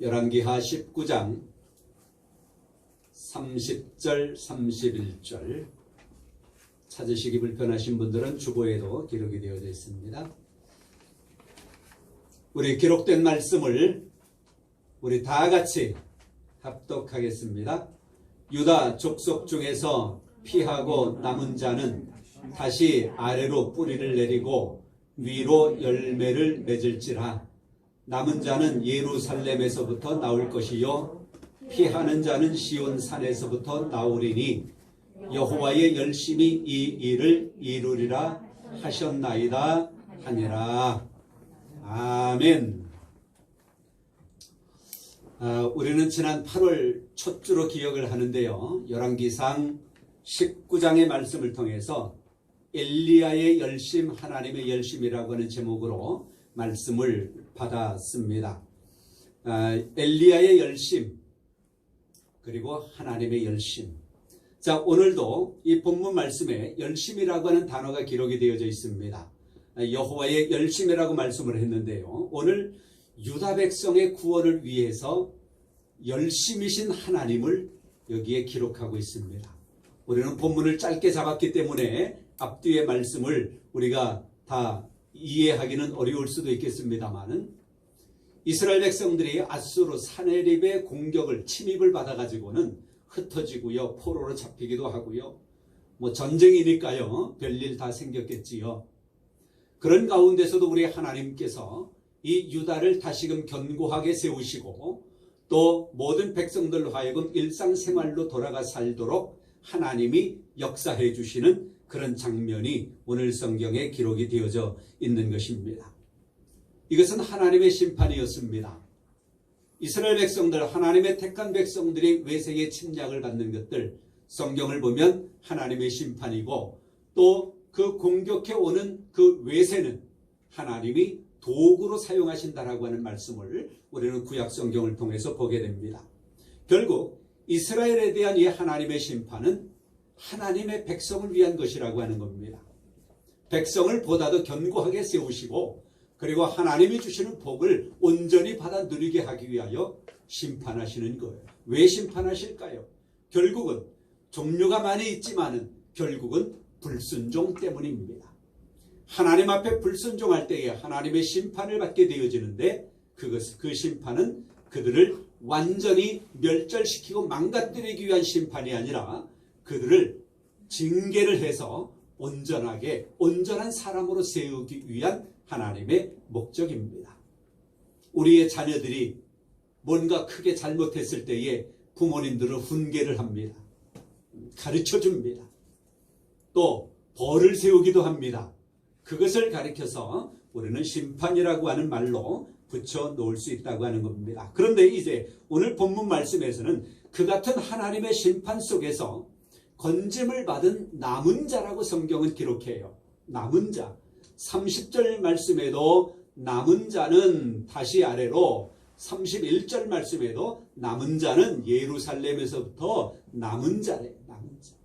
열왕기하 19장 30절 31절 찾으시기 불편하신 분들은 주보에도 기록이 되어져 있습니다. 우리 기록된 말씀을 우리 다 같이 합독하겠습니다. 유다 족속 중에서 피하고 남은 자는 다시 아래로 뿌리를 내리고 위로 열매를 맺을지라. 남은 자는 예루살렘에서부터 나올 것이요 피하는 자는 시온 산에서부터 나오리니 여호와의 열심히 이 일을 이루리라 하셨나이다 하니라. 아멘. 우리는 지난 8월 첫 주로 기억을 하는데요. 열왕기상 19장의 말씀을 통해서 엘리야의 열심, 하나님의 열심이라고 하는 제목으로 말씀을 받았습니다. 엘리야의 열심 그리고 하나님의 열심. 자, 오늘도 이 본문 말씀에 열심이라고 하는 단어가 기록이 되어져 있습니다. 여호와의 열심이라고 말씀을 했는데요. 오늘 유다 백성의 구원을 위해서 열심이신 하나님을 여기에 기록하고 있습니다. 우리는 본문을 짧게 잡았기 때문에 앞뒤의 말씀을 우리가 다 이해하기는 어려울 수도 있겠습니다만은 이스라엘 백성들이 아수르 사네립의 공격을 침입을 받아가지고는 흩어지고요, 포로로 잡히기도 하고요, 전쟁이니까요 별일 다 생겼겠지요. 그런 가운데서도 우리 하나님께서 이 유다를 다시금 견고하게 세우시고 또 모든 백성들로 하여금 일상생활로 돌아가 살도록 하나님이 역사해 주시는 그런 장면이 오늘 성경에 기록이 되어져 있는 것입니다. 이것은 하나님의 심판이었습니다. 이스라엘 백성들, 하나님의 택한 백성들이 외색의 침략을 받는 것들, 성경을 보면 하나님의 심판이고 또 그 공격해 오는 그 외세는 하나님이 도구로 사용하신다라고 하는 말씀을 우리는 구약 성경을 통해서 보게 됩니다. 결국 이스라엘에 대한 이 하나님의 심판은 하나님의 백성을 위한 것이라고 하는 겁니다. 백성을 보다도 견고하게 세우시고 그리고 하나님이 주시는 복을 온전히 받아 누리게 하기 위하여 심판하시는 거예요. 왜 심판하실까요? 결국은 종류가 많이 있지만은 결국은 불순종 때문입니다. 하나님 앞에 불순종할 때에 하나님의 심판을 받게 되어지는데 그 심판은 그들을 완전히 멸절시키고 망가뜨리기 위한 심판이 아니라 그들을 징계를 해서 온전한 사람으로 세우기 위한 하나님의 목적입니다. 우리의 자녀들이 뭔가 크게 잘못했을 때에 부모님들은 훈계를 합니다. 가르쳐 줍니다. 또 벌을 세우기도 합니다. 그것을 가리켜서 우리는 심판이라고 하는 말로 붙여 놓을 수 있다고 하는 겁니다. 그런데 이제 오늘 본문 말씀에서는 그 같은 하나님의 심판 속에서 건짐을 받은 남은 자라고 성경은 기록해요. 남은 자. 30절 말씀에도 남은 자는 다시 아래로, 31절 말씀에도 남은 자는 예루살렘에서부터 남은 자래. 남은 자.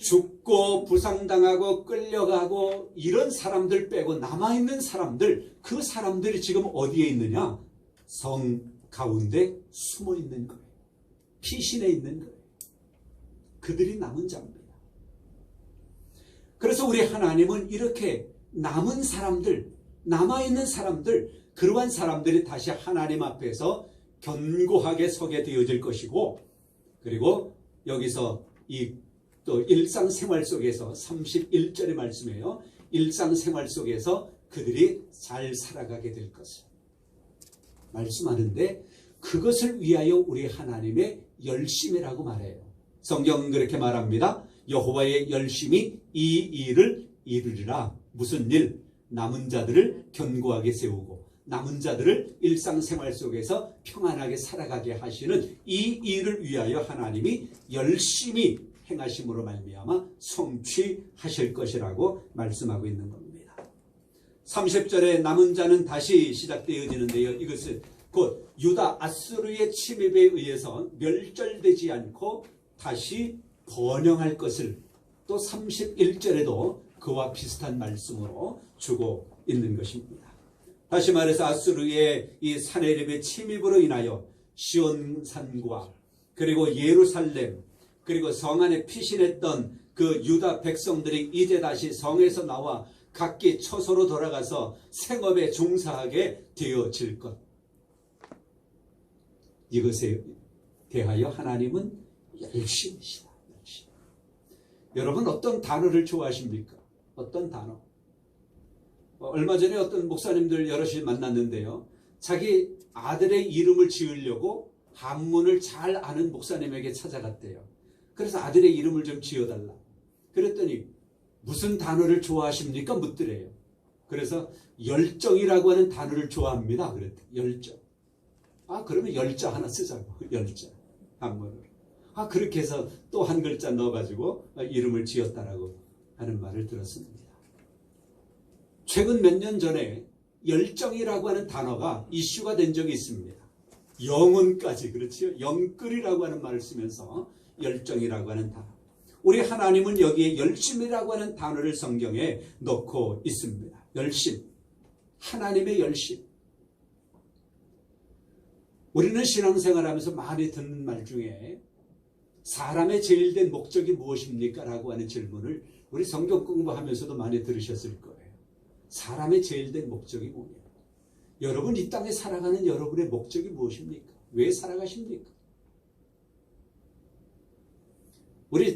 죽고 부상당하고 끌려가고 이런 사람들 빼고 남아있는 사람들, 그 사람들이 지금 어디에 있느냐? 성 가운데 숨어 있는 거예요. 피신해 있는 거예요. 그들이 남은 자입니다. 그래서 우리 하나님은 이렇게 남은 사람들, 남아있는 사람들, 그러한 사람들이 다시 하나님 앞에서 견고하게 서게 되어질 것이고, 그리고 여기서 또 일상생활 속에서 31절의 말씀이에요. 일상생활 속에서 그들이 잘 살아가게 될 것을 말씀하는데 그것을 위하여 우리 하나님의 열심이라고 말해요. 성경은 그렇게 말합니다. 여호와의 열심이 이 일을 이루리라. 무슨 일? 남은 자들을 견고하게 세우고 남은 자들을 일상생활 속에서 평안하게 살아가게 하시는 이 일을 위하여 하나님이 열심히 행하심으로 말미암아 성취하실 것이라고 말씀하고 있는 겁니다. 30절에 남은 자는 다시 시작되어지는데요. 이것은 곧 유다 아수르의 침입에 의해서 멸절되지 않고 다시 번영할 것을 또 31절에도 그와 비슷한 말씀으로 주고 있는 것입니다. 다시 말해서 아수르의 이 사내립의 침입으로 인하여 시온산과 그리고 예루살렘 그리고 성 안에 피신했던 그 유다 백성들이 이제 다시 성에서 나와 각기 처소로 돌아가서 생업에 종사하게 되어질 것. 이것에 대하여 하나님은 열심이시다. 열심. 여러분 어떤 단어를 좋아하십니까? 어떤 단어? 얼마 전에 어떤 목사님들 여럿이 만났는데요. 자기 아들의 이름을 지으려고 한문을 잘 아는 목사님에게 찾아갔대요. 그래서 아들의 이름을 좀 지어달라. 그랬더니 무슨 단어를 좋아하십니까? 묻더래요. 그래서 열정이라고 하는 단어를 좋아합니다. 그랬더니 열정. 아 그러면 열자 하나 쓰자고. 열자. 한문으로. 아 그렇게 해서 또 한 글자 넣어가지고 이름을 지었다라고 하는 말을 들었습니다. 최근 몇 년 전에 열정이라고 하는 단어가 이슈가 된 적이 있습니다. 영혼까지 그렇지요. 영끌이라고 하는 말을 쓰면서 열정이라고 하는 단어. 우리 하나님은 여기에 열심이라고 하는 단어를 성경에 넣고 있습니다. 열심. 하나님의 열심. 우리는 신앙생활하면서 많이 듣는 말 중에 사람의 제일 된 목적이 무엇입니까? 라고 하는 질문을 우리 성경 공부하면서도 많이 들으셨을 거예요. 사람의 제일 된 목적이 뭐냐? 여러분 이 땅에 살아가는 여러분의 목적이 무엇입니까? 왜 살아가십니까?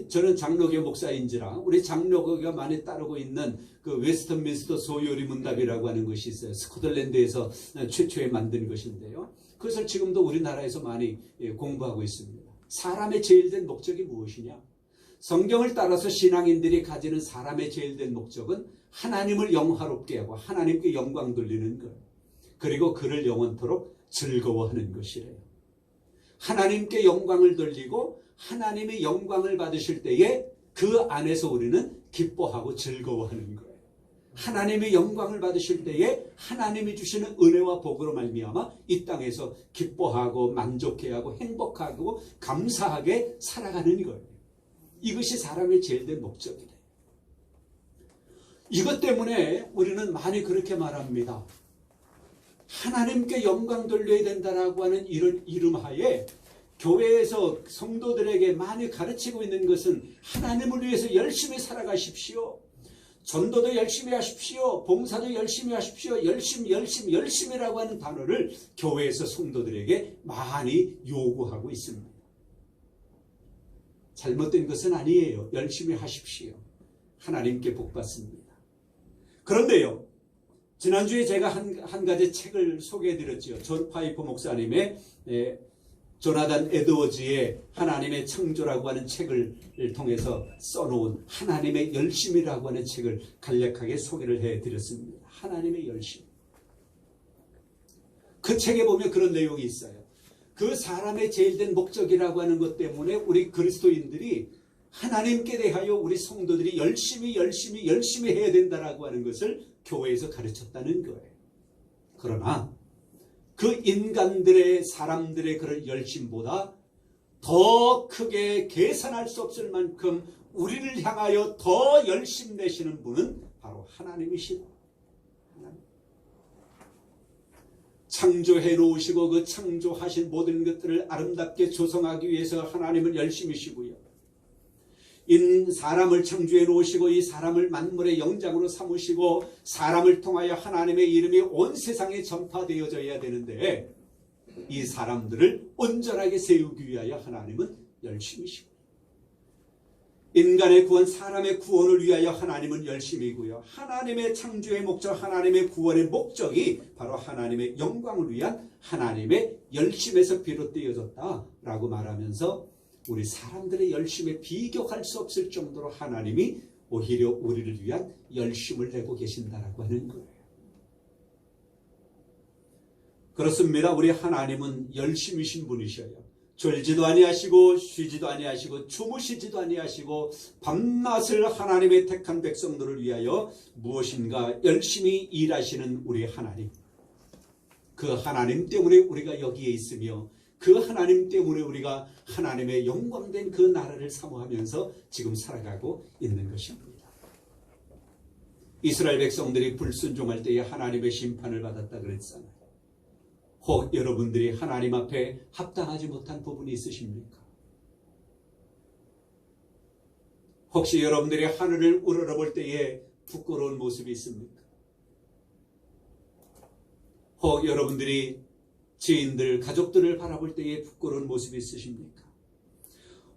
저는 장로교 목사인지라 우리 장로교가 많이 따르고 있는 그 웨스턴민스터 소요리 문답이라고 하는 것이 있어요. 스코틀랜드에서 최초에 만든 것인데요. 그것을 지금도 우리나라에서 많이 공부하고 있습니다. 사람의 제일 된 목적이 무엇이냐? 성경을 따라서 신앙인들이 가지는 사람의 제일 된 목적은 하나님을 영화롭게 하고 하나님께 영광 돌리는 것. 그리고 그를 영원토록 즐거워하는 것이래요. 하나님께 영광을 돌리고 하나님의 영광을 받으실 때에 그 안에서 우리는 기뻐하고 즐거워하는 거예요. 하나님의 영광을 받으실 때에 하나님이 주시는 은혜와 복으로 말미암아 이 땅에서 기뻐하고 만족해하고 행복하고 감사하게 살아가는 거예요. 이것이 사람의 제일 된 목적이래요. 이것 때문에 우리는 많이 그렇게 말합니다. 하나님께 영광 돌려야 된다라고 하는 이런 이름하에 교회에서 성도들에게 많이 가르치고 있는 것은 하나님을 위해서 열심히 살아가십시오. 전도도 열심히 하십시오. 봉사도 열심히 하십시오. 열심이라고 하는 단어를 교회에서 성도들에게 많이 요구하고 있습니다. 잘못된 것은 아니에요. 열심히 하십시오. 하나님께 복 받습니다. 그런데요. 지난주에 제가 한 가지 책을 소개해드렸죠. 존 파이퍼 목사님의 조나단 에드워즈의 하나님의 창조라고 하는 책을 통해서 써놓은 하나님의 열심이라고 하는 책을 간략하게 소개를 해드렸습니다. 하나님의 열심. 그 책에 보면 그런 내용이 있어요. 그 사람의 제일 된 목적이라고 하는 것 때문에 우리 그리스도인들이 하나님께 대하여 우리 성도들이 열심히 해야 된다라고 하는 것을 교회에서 가르쳤다는 거예요. 그러나 그 인간들의 사람들의 그런 열심보다 더 크게 계산할 수 없을 만큼 우리를 향하여 더 열심 내시는 분은 바로 하나님이시다. 하나님. 창조해 놓으시고 그 창조하신 모든 것들을 아름답게 조성하기 위해서 하나님은 열심이시고요. 사람을 창조해 놓으시고 이 사람을 만물의 영장으로 삼으시고 사람을 통하여 하나님의 이름이 온 세상에 전파되어져야 되는데 이 사람들을 온전하게 세우기 위하여 하나님은 열심이시고 인간의 구원, 사람의 구원을 위하여 하나님은 열심이고요. 하나님의 창조의 목적, 하나님의 구원의 목적이 바로 하나님의 영광을 위한 하나님의 열심에서 비롯되어졌다라고 말하면서 우리 사람들의 열심에 비교할 수 없을 정도로 하나님이 오히려 우리를 위한 열심을 내고 계신다라고 하는 거예요. 그렇습니다. 우리 하나님은 열심이신 분이셔요. 졸지도 아니하시고 쉬지도 아니하시고 주무시지도 아니하시고 밤낮을 하나님의 택한 백성들을 위하여 무엇인가 열심히 일하시는 우리 하나님. 그 하나님 때문에 우리가 여기에 있으며 그 하나님 때문에 우리가 하나님의 영광된 그 나라를 사모하면서 지금 살아가고 있는 것입니다. 이스라엘 백성들이 불순종할 때에 하나님의 심판을 받았다 그랬잖아요. 혹 여러분들이 하나님 앞에 합당하지 못한 부분이 있으십니까? 혹시 여러분들이 하늘을 우러러볼 때에 부끄러운 모습이 있습니까? 혹 여러분들이 지인들, 가족들을 바라볼 때에 부끄러운 모습이 있으십니까?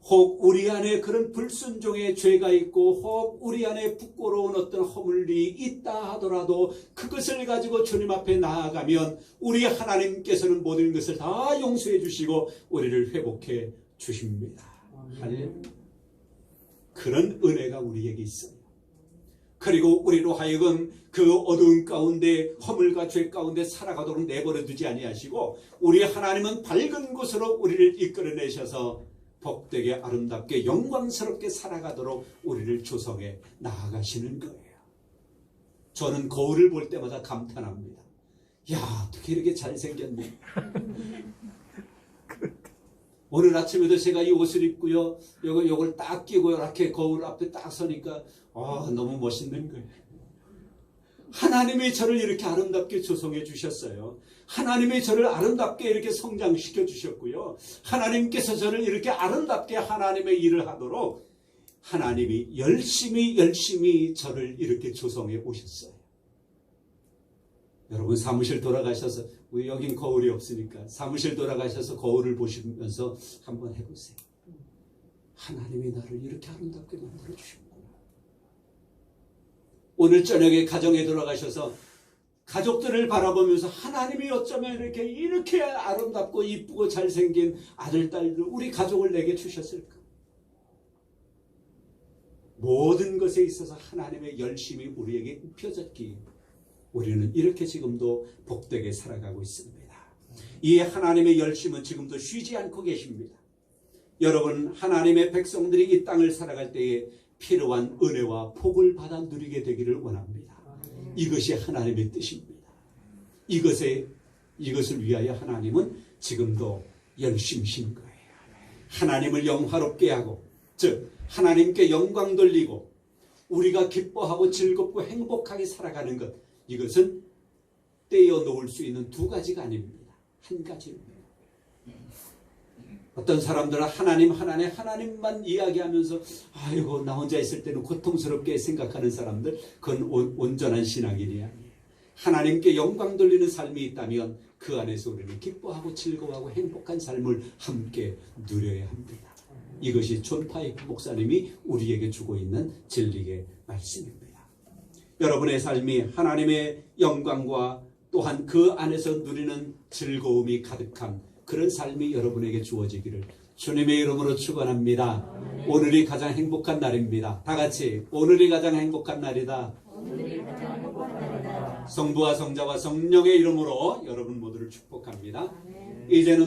혹 우리 안에 그런 불순종의 죄가 있고 혹 우리 안에 부끄러운 어떤 허물이 있다 하더라도 그것을 가지고 주님 앞에 나아가면 우리 하나님께서는 모든 것을 다 용서해 주시고 우리를 회복해 주십니다. 할렐루야. 그런 은혜가 우리에게 있어요. 그리고 우리로 하여금 그 어두운 가운데 허물과 죄 가운데 살아가도록 내버려 두지 아니하시고 우리 하나님은 밝은 곳으로 우리를 이끌어내셔서 복되게 아름답게 영광스럽게 살아가도록 우리를 조성해 나아가시는 거예요. 저는 거울을 볼 때마다 감탄합니다. 야, 어떻게 이렇게 잘생겼니? 오늘 아침에도 제가 이 옷을 입고요, 요걸 딱 끼고 이렇게 거울 앞에 딱 서니까 너무 멋있는 거예요. 하나님이 저를 이렇게 아름답게 조성해 주셨어요. 하나님이 저를 아름답게 이렇게 성장시켜 주셨고요. 하나님께서 저를 이렇게 아름답게 하나님의 일을 하도록 하나님이 열심히 저를 이렇게 조성해 오셨어요. 여러분 사무실 돌아가셔서 여긴 거울이 없으니까 사무실 돌아가셔서 거울을 보시면서 한번 해보세요. 하나님이 나를 이렇게 아름답게 만들어 주셨구나. 오늘 저녁에 가정에 돌아가셔서 가족들을 바라보면서 하나님이 어쩌면 이렇게 아름답고 이쁘고 잘생긴 아들, 딸들 우리 가족을 내게 주셨을까? 모든 것에 있어서 하나님의 열심이 우리에게 입혀졌기에 우리는 이렇게 지금도 복되게 살아가고 있습니다. 이 하나님의 열심은 지금도 쉬지 않고 계십니다. 여러분 하나님의 백성들이 이 땅을 살아갈 때에 필요한 은혜와 복을 받아 누리게 되기를 원합니다. 이것이 하나님의 뜻입니다. 이것을 위하여 하나님은 지금도 열심이신 거예요. 하나님을 영화롭게 하고 즉 하나님께 영광 돌리고 우리가 기뻐하고 즐겁고 행복하게 살아가는 것, 이것은 떼어 놓을 수 있는 두 가지가 아닙니다. 한 가지입니다. 어떤 사람들은 하나님만 이야기하면서 아이고 나 혼자 있을 때는 고통스럽게 생각하는 사람들, 그건 온전한 신앙인이 아니에요. 하나님께 영광 돌리는 삶이 있다면 그 안에서 우리는 기뻐하고 즐거워하고 행복한 삶을 함께 누려야 합니다. 이것이 존 파이프 목사님이 우리에게 주고 있는 진리의 말씀입니다. 여러분의 삶이 하나님의 영광과 또한 그 안에서 누리는 즐거움이 가득한 그런 삶이 여러분에게 주어지기를 주님의 이름으로 축원합니다. 오늘이 가장 행복한 날입니다. 다 같이 오늘이 가장 행복한 날이다. 성부와 성자와 성령의 이름으로 여러분 모두를 축복합니다. 이제는